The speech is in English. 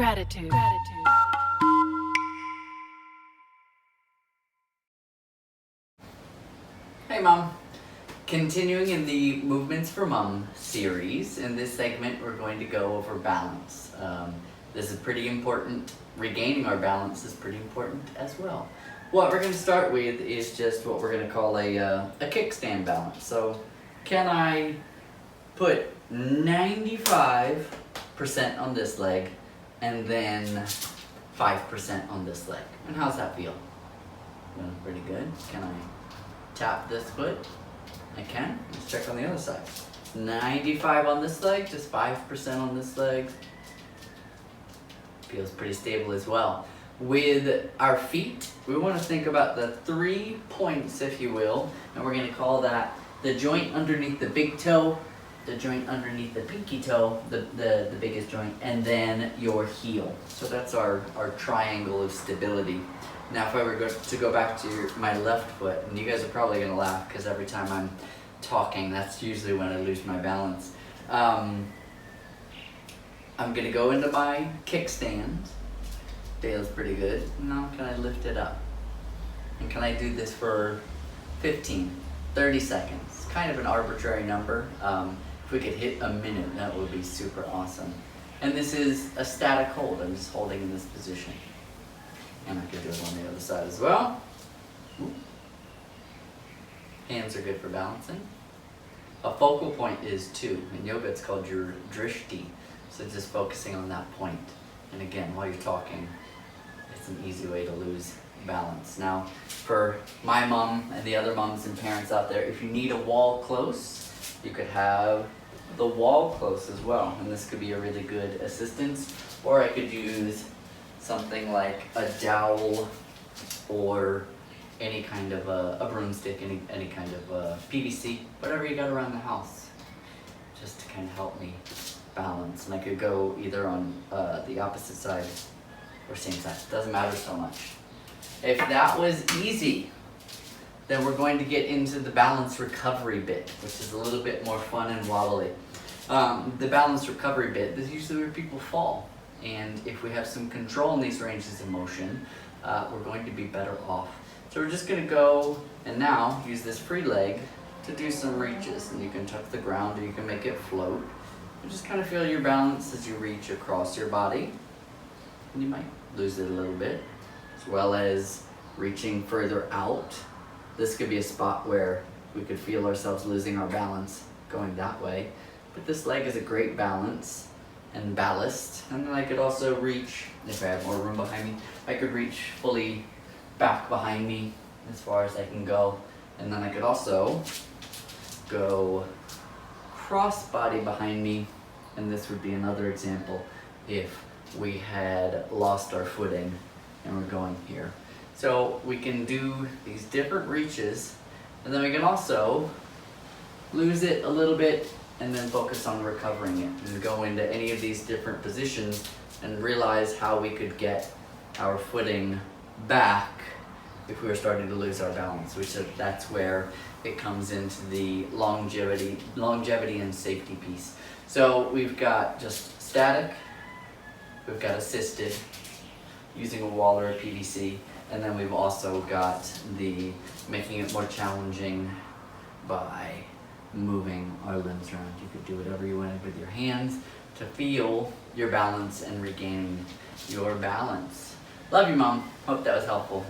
Gratitude. Hey Mom! Continuing in the Movements for Mom series, in this segment we're going to go over balance. This is pretty important. Regaining our balance is pretty important as well. What we're going to start with is just what we're going to call a kickstand balance. So can I put 95% on this leg and then 5% on this leg? And how's that feel? Feeling pretty good. Can I tap this foot? I can. Let's check on the other side. 95 on this leg, just 5% on this leg. Feels pretty stable as well. With our feet, we want to think about the 3 points, if you will, and we're going to call that the joint underneath the big toe, the joint underneath the pinky toe, the biggest joint, and then your heel. So that's our triangle of stability. Now if I were to go back to my left foot, and you guys are probably going to laugh because every time I'm talking, that's usually when I lose my balance. I'm going to go into my kickstand. Feels pretty good. Now can I lift it up? And can I do this for 15, 30 seconds? Kind of an arbitrary number. If we could hit a minute, that would be super awesome. And this is a static hold. I'm just holding in this position. And I could do it on the other side as well. Ooh. Hands are good for balancing. A focal point is 2. In yoga it's called your drishti. So just focusing on that point. And again, while you're talking, it's an easy way to lose balance. Now, for my mom and the other moms and parents out there, if you need a wall close, you could have the wall close as well. And this could be a really good assistance. Or I could use something like a dowel or any kind of a broomstick, any kind of PVC, whatever you got around the house, just to kind of help me balance. And I could go either on the opposite side or same side. Doesn't matter so much. If that was easy, then we're going to get into the balance recovery bit, which is a little bit more fun and wobbly. The balance recovery bit is usually where people fall. And if we have some control in these ranges of motion, we're going to be better off. So we're just going to go and now use this free leg to do some reaches. And you can touch the ground or you can make it float. And just kind of feel your balance as you reach across your body. And you might lose it a little bit, as well as reaching further out. This could be a spot where we could feel ourselves losing our balance going that way. But this leg is a great balance and ballast. And then I could also reach, if I have more room behind me, I could reach fully back behind me as far as I can go. And then I could also go cross body behind me. And this would be another example if we had lost our footing and we're going here. So we can do these different reaches, and then we can also lose it a little bit and then focus on recovering it and go into any of these different positions and realize how we could get our footing back if we were starting to lose our balance, which that's where it comes into the longevity and safety piece. So we've got just static, we've got assisted, using a wall or a PVC, and then we've also got the making it more challenging by moving our limbs around. You could do whatever you wanted with your hands to feel your balance and regaining your balance. Love you, Mom. Hope that was helpful.